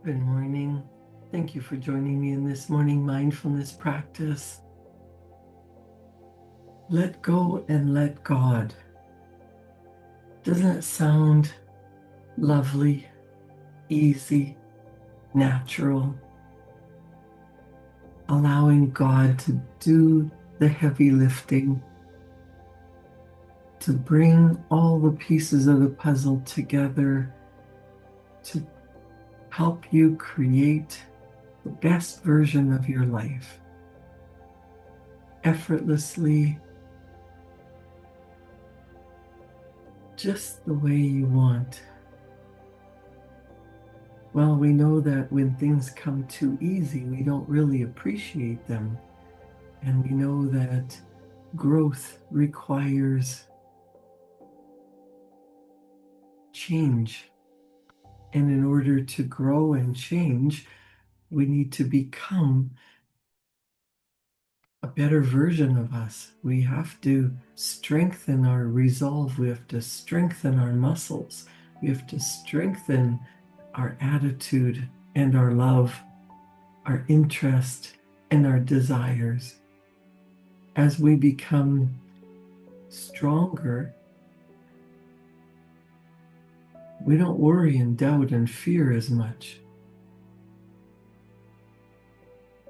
Good morning. Thank you for joining me in this morning mindfulness practice. Let go and let God. Doesn't it sound lovely, easy, natural? Allowing God to do the heavy lifting, to bring all the pieces of the puzzle together, to help you create the best version of your life, effortlessly, just the way you want. Well, we know that when things come too easy, we don't really appreciate them. And we know that growth requires change. And in order to grow and change, we need to become a better version of us. We have to strengthen our resolve. We have to strengthen our muscles. We have to strengthen our attitude and our love, our interest and our desires. As we become stronger, we don't worry and doubt and fear as much.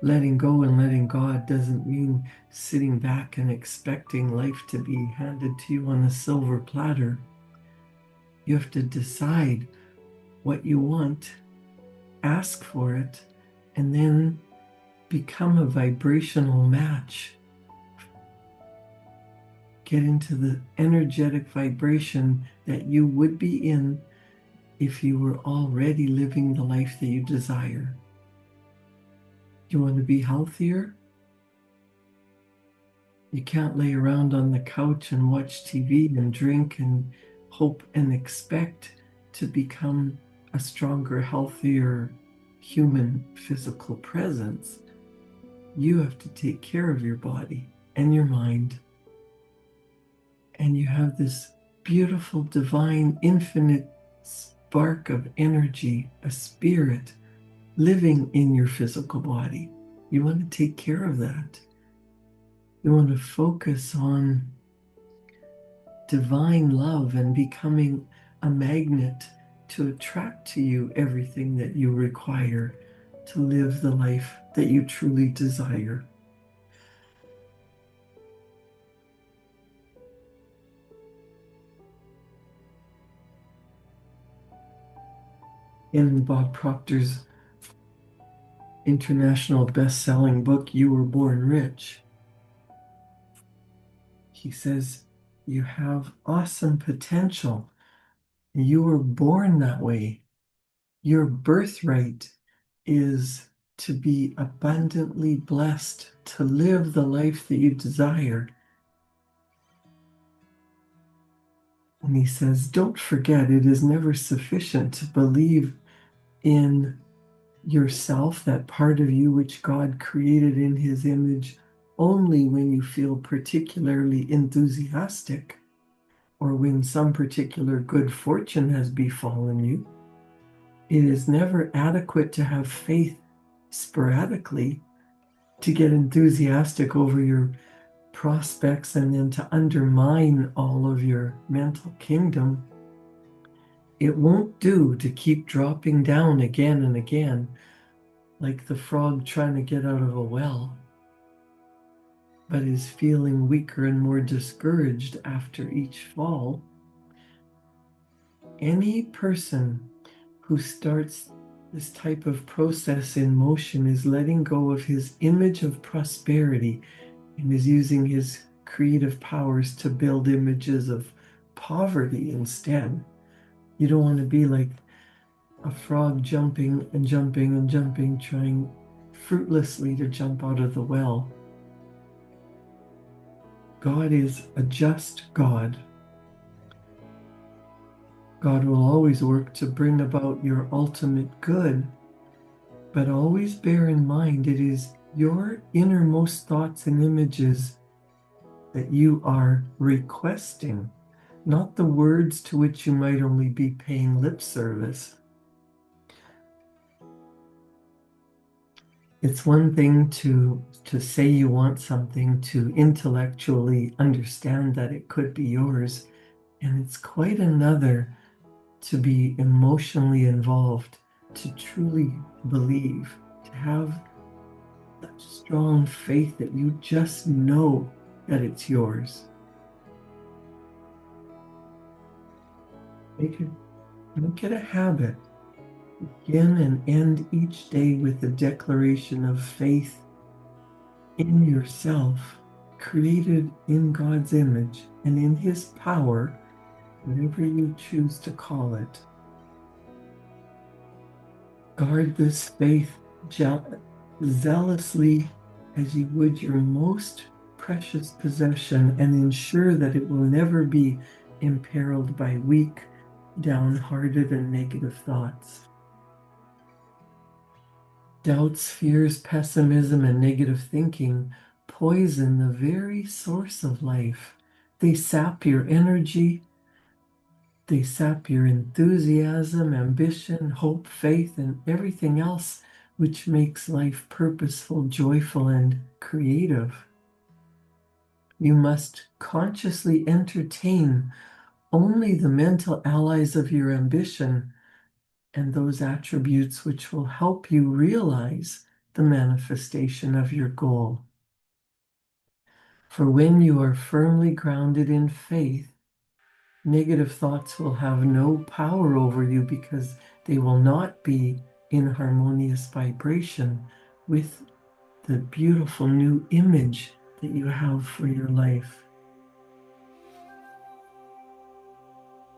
Letting go and letting God doesn't mean sitting back and expecting life to be handed to you on a silver platter. You have to decide what you want, ask for it, and then become a vibrational match. Get into the energetic vibration that you would be in if you were already living the life that you desire. You want to be healthier? You can't lay around on the couch and watch TV and drink and hope and expect to become a stronger, healthier human physical presence. You have to take care of your body and your mind. And you have this beautiful, divine, infinite spark of energy, a spirit living in your physical body. You want to take care of that. You want to focus on divine love and becoming a magnet to attract to you everything that you require to live the life that you truly desire. In Bob Proctor's international best-selling book, You Were Born Rich, he says, you have awesome potential. You were born that way. Your birthright is to be abundantly blessed, to live the life that you desire. And he says, don't forget, it is never sufficient to believe in yourself, that part of you which God created in his image, only when you feel particularly enthusiastic or when some particular good fortune has befallen you. It is never adequate to have faith sporadically, to get enthusiastic over your prospects and then to undermine all of your mental kingdom. It won't do to keep dropping down again and again, like the frog trying to get out of a well, but is feeling weaker and more discouraged after each fall. Any person who starts this type of process in motion is letting go of his image of prosperity and is using his creative powers to build images of poverty instead. You don't want to be like a frog jumping and jumping and jumping, trying fruitlessly to jump out of the well. God is a just God. God will always work to bring about your ultimate good, but always bear in mind it is your innermost thoughts and images that you are requesting, not the words to which you might only be paying lip service. It's one thing to say you want something, to intellectually understand that it could be yours, and it's quite another to be emotionally involved, to truly believe, to have such strong faith that you just know that it's yours. Make it a habit. Begin and end each day with a declaration of faith in yourself, created in God's image and in His power, whatever you choose to call it. Guard this faith zealously as you would your most precious possession, and ensure that it will never be imperiled by weak, downhearted, and negative thoughts. Doubts, fears, pessimism, and negative thinking poison the very source of life. They sap your energy, they sap your enthusiasm, ambition, hope, faith, and everything else which makes life purposeful, joyful, and creative. You must consciously entertain only the mental allies of your ambition and those attributes which will help you realize the manifestation of your goal. For when you are firmly grounded in faith, negative thoughts will have no power over you, because they will not be in harmonious vibration with the beautiful new image that you have for your life.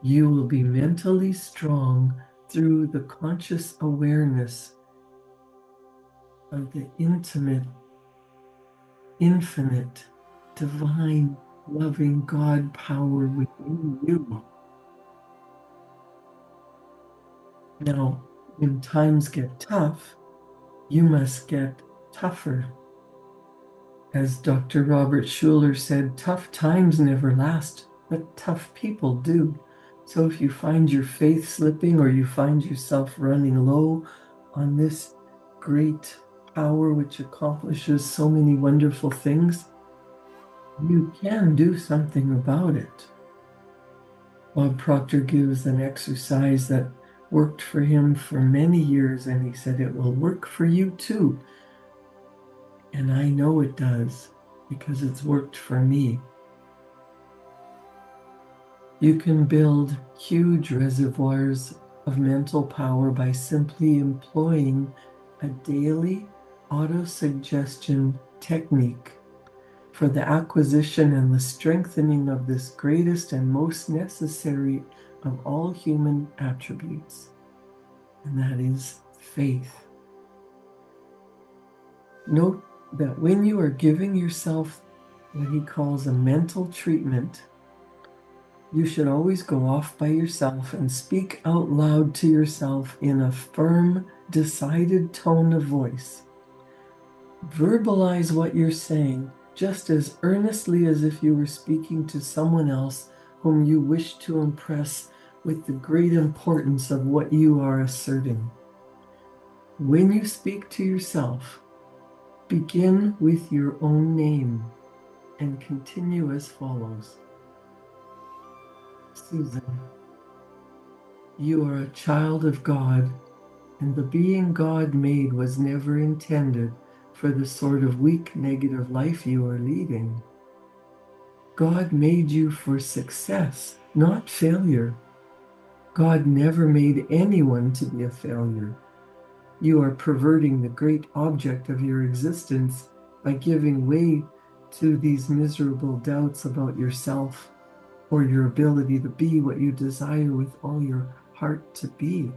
You will be mentally strong through the conscious awareness of the intimate, infinite, divine, loving God power within you. Now, when times get tough, you must get tougher. As Dr. Robert Schuller said, tough times never last, but tough people do. So if you find your faith slipping, or you find yourself running low on this great power which accomplishes so many wonderful things, you can do something about it. Bob Proctor gives an exercise that worked for him for many years, and he said it will work for you too. And I know it does, because it's worked for me. You can build huge reservoirs of mental power by simply employing a daily auto-suggestion technique for the acquisition and the strengthening of this greatest and most necessary of all human attributes, and that is faith. Note that when you are giving yourself what he calls a mental treatment, you should always go off by yourself and speak out loud to yourself in a firm, decided tone of voice. Verbalize what you're saying just as earnestly as if you were speaking to someone else whom you wish to impress with the great importance of what you are asserting. When you speak to yourself, begin with your own name and continue as follows. Susan, you are a child of God, and the being God made was never intended for the sort of weak, negative life you are leading. God made you for success, not failure. God never made anyone to be a failure. You are perverting the great object of your existence by giving way to these miserable doubts about yourself or your ability to be what you desire with all your heart to be.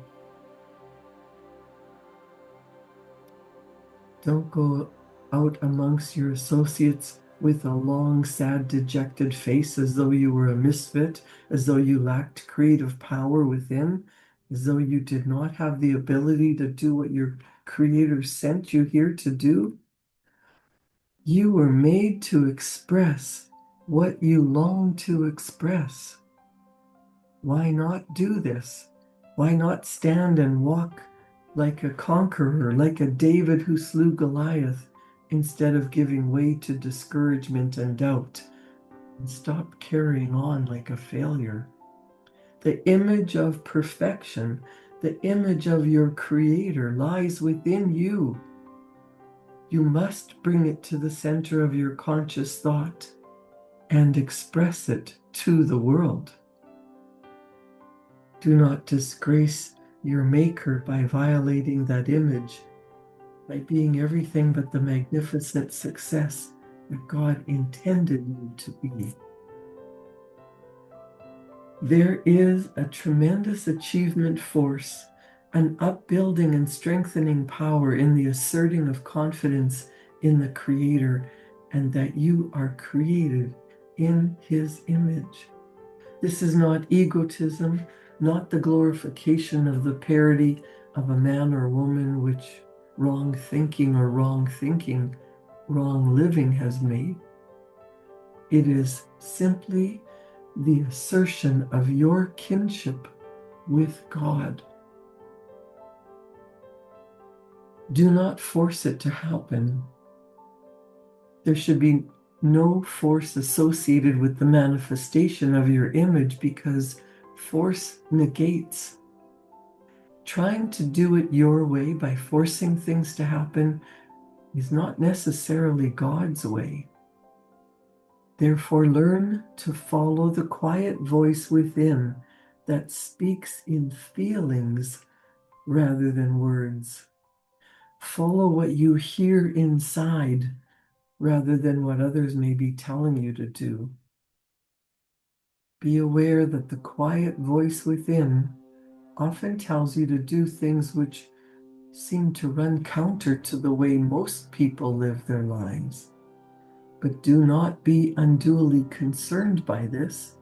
Don't go out amongst your associates with a long, sad, dejected face, as though you were a misfit, as though you lacked creative power within, as though you did not have the ability to do what your Creator sent you here to do. You were made to express what you long to express. Why not do this? Why not stand and walk like a conqueror, like a David who slew Goliath, instead of giving way to discouragement and doubt. And stop carrying on like a failure. The image of perfection, the image of your Creator lies within you. You must bring it to the center of your conscious thought and express it to the world. Do not disgrace your Maker by violating that image, by being everything but the magnificent success that God intended you to be. There is a tremendous achievement force, an upbuilding and strengthening power in the asserting of confidence in the Creator and that you are created in His image. This is not egotism, not the glorification of the parody of a man or woman which wrong thinking or wrong living has made. It is simply the assertion of your kinship with God. Do not force it to happen. There should be no force associated with the manifestation of your image because force negates. Trying to do it your way by forcing things to happen is not necessarily God's way. Therefore, learn to follow the quiet voice within that speaks in feelings rather than words. Follow what you hear inside rather than what others may be telling you to do. Be aware that the quiet voice within often tells you to do things which seem to run counter to the way most people live their lives. But do not be unduly concerned by this.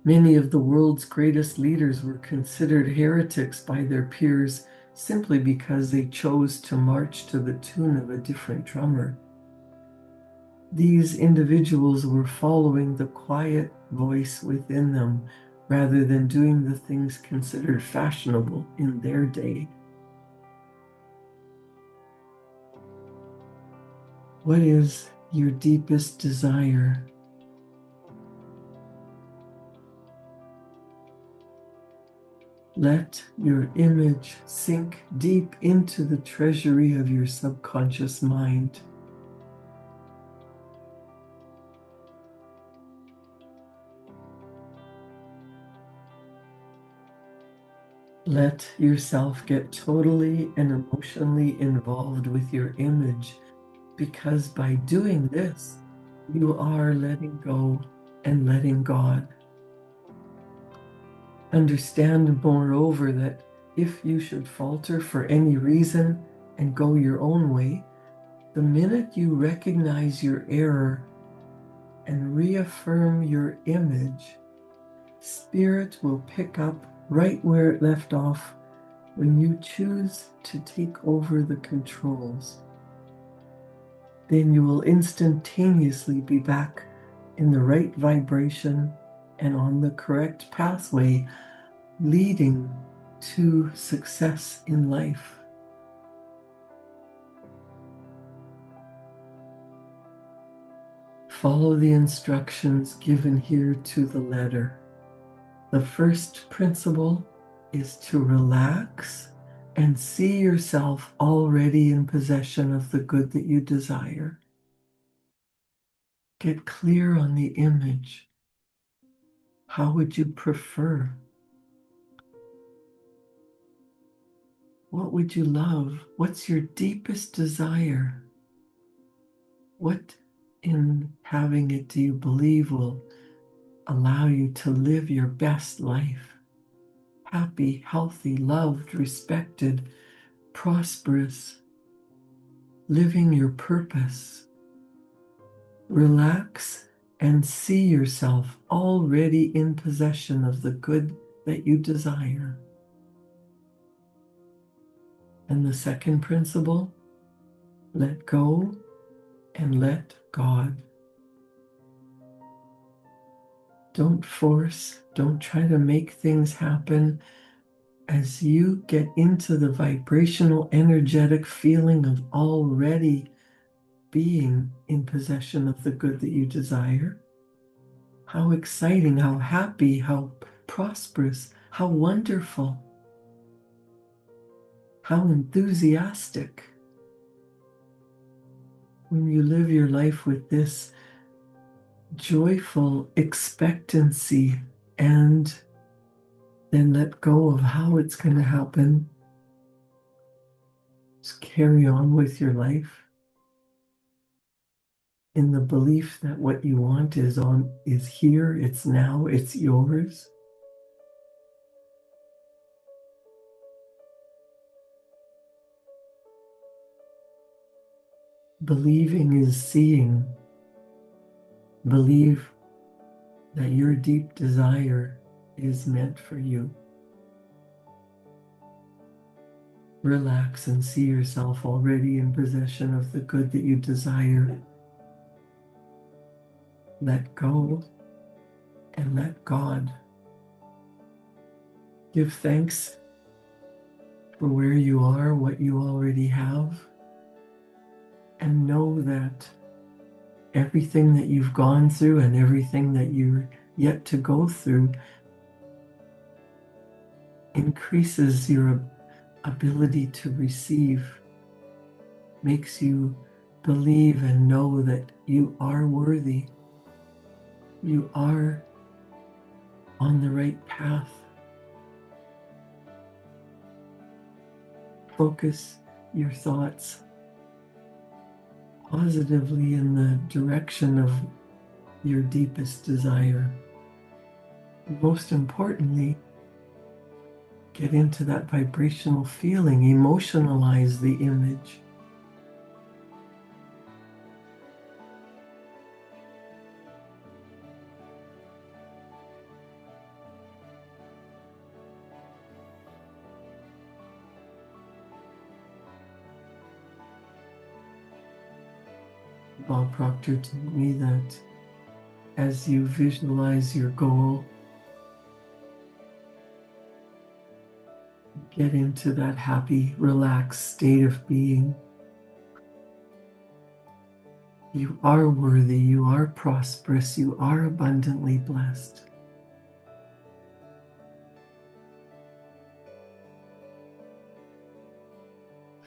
Many of the world's greatest leaders were considered heretics by their peers simply because they chose to march to the tune of a different drummer. These individuals were following the quiet voice within them rather than doing the things considered fashionable in their day. What is your deepest desire? Let your image sink deep into the treasury of your subconscious mind. Let yourself get totally and emotionally involved with your image, because by doing this, you are letting go and letting God. Understand, moreover, that if you should falter for any reason and go your own way, the minute you recognize your error and reaffirm your image, Spirit will pick up right where it left off when you choose to take over the controls. Then you will instantaneously be back in the right vibration and on the correct pathway, leading to success in life. Follow the instructions given here to the letter. The first principle is to relax and see yourself already in possession of the good that you desire. Get clear on the image. How would you prefer? What would you love? What's your deepest desire? What in having it do you believe will allow you to live your best life? Happy, healthy, loved, respected, prosperous, living your purpose. Relax and see yourself already in possession of the good that you desire. And the second principle, let go and let God. Don't force, don't try to make things happen as you get into the vibrational, energetic feeling of already being in possession of the good that you desire, how exciting, how happy, how prosperous, how wonderful, how enthusiastic. When you live your life with this joyful expectancy and then let go of how it's going to happen, just carry on with your life in the belief that what you want is here, it's now, it's yours. Believing is seeing. Believe that your deep desire is meant for you. Relax and see yourself already in possession of the good that you desire. Let go and let God. Give thanks for where you are, what you already have, and know that everything that you've gone through and everything that you're yet to go through increases your ability to receive, makes you believe and know that you are worthy. You are on the right path. Focus your thoughts positively in the direction of your deepest desire. Most importantly, get into that vibrational feeling, emotionalize the image. Bob Proctor told me that as you visualize your goal, get into that happy, relaxed state of being. You are worthy, you are prosperous, you are abundantly blessed.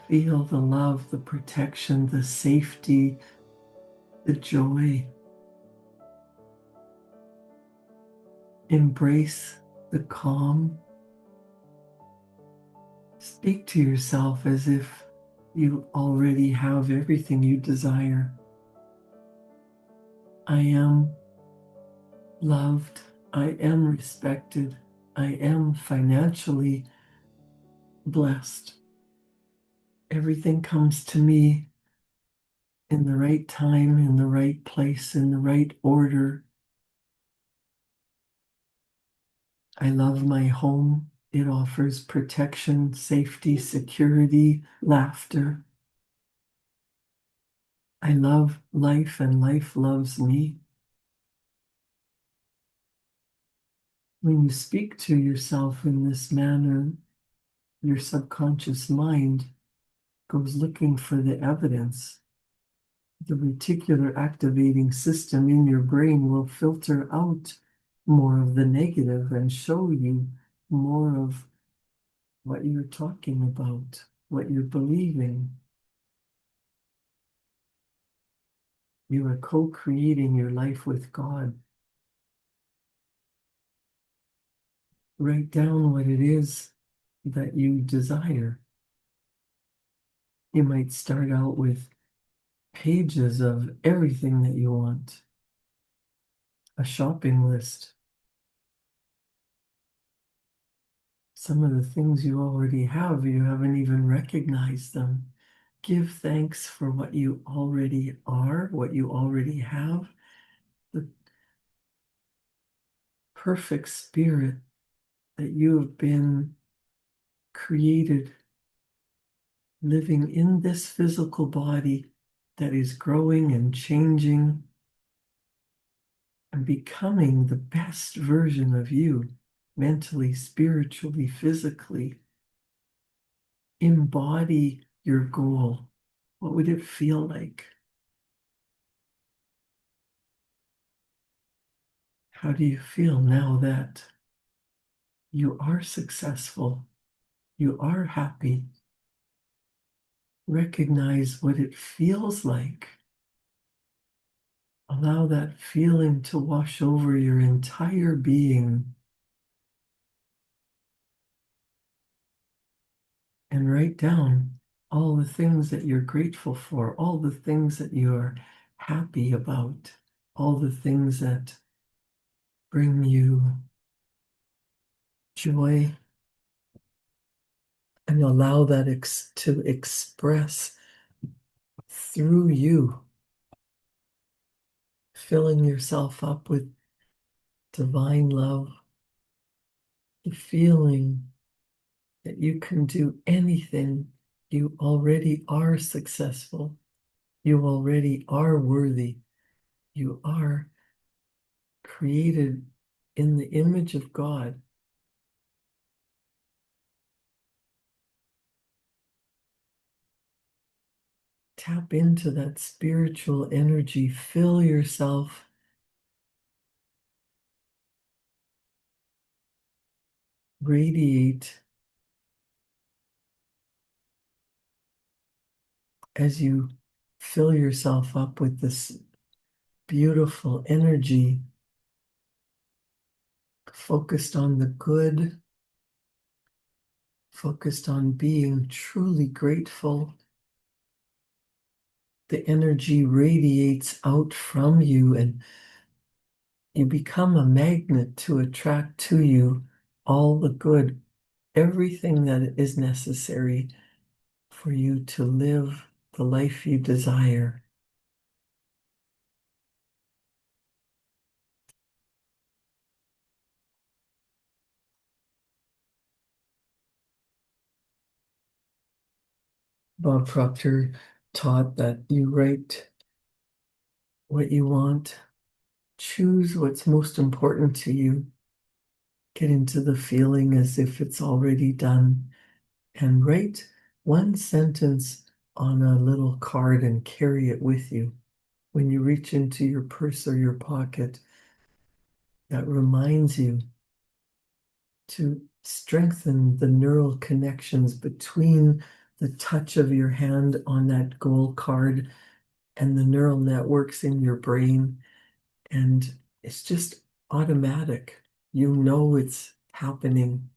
Feel the love, the protection, the safety, the joy. Embrace the calm. Speak to yourself as if you already have everything you desire. I am loved. I am respected. I am financially blessed. Everything comes to me in the right time, in the right place, in the right order. I love my home. It offers protection, safety, security, laughter. I love life and life loves me. When you speak to yourself in this manner, your subconscious mind goes looking for the evidence. The reticular activating system in your brain will filter out more of the negative and show you more of what you're talking about, what you're believing. You are co-creating your life with God. Write down what it is that you desire. You might start out with pages of everything that you want, a shopping list. Some of the things you already have, you haven't even recognized them. Give thanks for what you already are, what you already have, the perfect spirit that you have been created living in this physical body that is growing and changing and becoming the best version of you. mentally, spiritually, physically. Embody your goal. What would it feel like? How do you feel now that you are successful? You are happy. Recognize what it feels like. Allow that feeling to wash over your entire being. And write down all the things that you're grateful for, all the things that you're happy about, all the things that bring you joy, and allow that to express through you, filling yourself up with divine love, the feeling that you can do anything. You already are successful. You already are worthy. You are created in the image of God. Tap into that spiritual energy. Fill yourself. Radiate as you fill yourself up with this beautiful energy, focused on the good, focused on being truly grateful. The energy radiates out from you, and you become a magnet to attract to you all the good, everything that is necessary for you to live the life you desire. Bob Proctor taught that you write what you want, choose what's most important to you, get into the feeling as if it's already done, and write one sentence on a little card and carry it with you. When you reach into your purse or your pocket, that reminds you to strengthen the neural connections between the touch of your hand on that goal card and the neural networks in your brain. And it's just automatic. You know it's happening.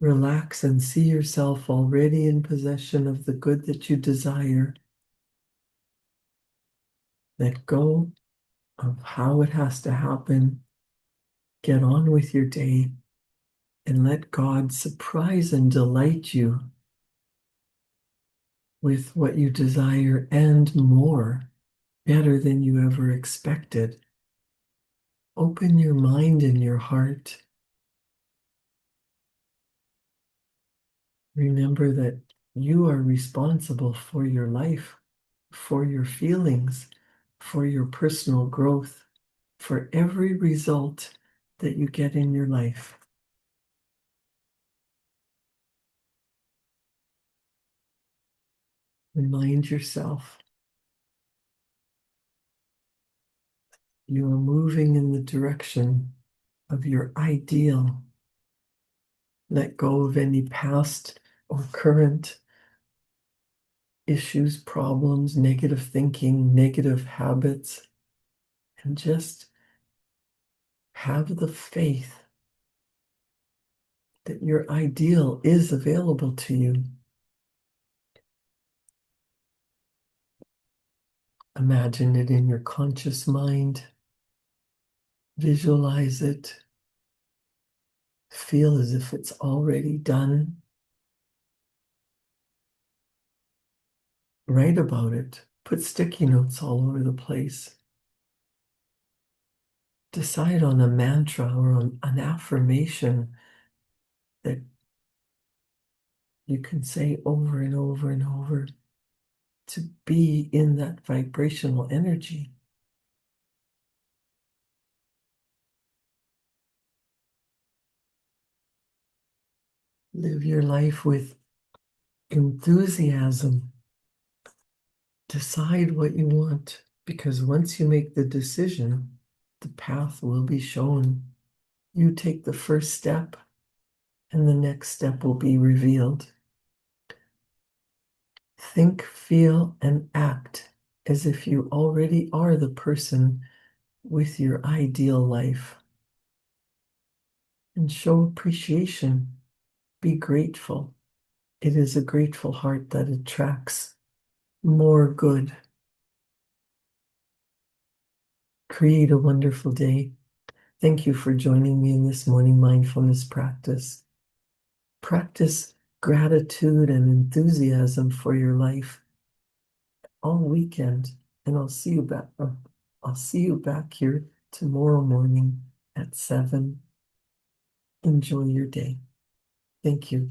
Relax and see yourself already in possession of the good that you desire. Let go of how it has to happen. Get on with your day and let God surprise and delight you with what you desire and more, better than you ever expected. Open your mind and your heart. Remember that you are responsible for your life, for your feelings, for your personal growth, for every result that you get in your life. Remind yourself you are moving in the direction of your ideal. Let go of any past or current issues, problems, negative thinking, negative habits, and just have the faith that your ideal is available to you. Imagine it in your conscious mind. Visualize it. Feel as if it's already done. Write about it. Put sticky notes all over the place. Decide on a mantra or an affirmation that you can say over and over and over to be in that vibrational energy. Live your life with enthusiasm. Decide what you want, because once you make the decision, the path will be shown. You take the first step, and the next step will be revealed. Think, feel, and act as if you already are the person with your ideal life. And show appreciation. Be grateful. It is a grateful heart that attracts more good. Create a wonderful day. Thank you for joining me in this morning mindfulness practice. Practice gratitude and enthusiasm for your life all weekend, and I'll see you back here tomorrow morning at 7. Enjoy your day. Thank you.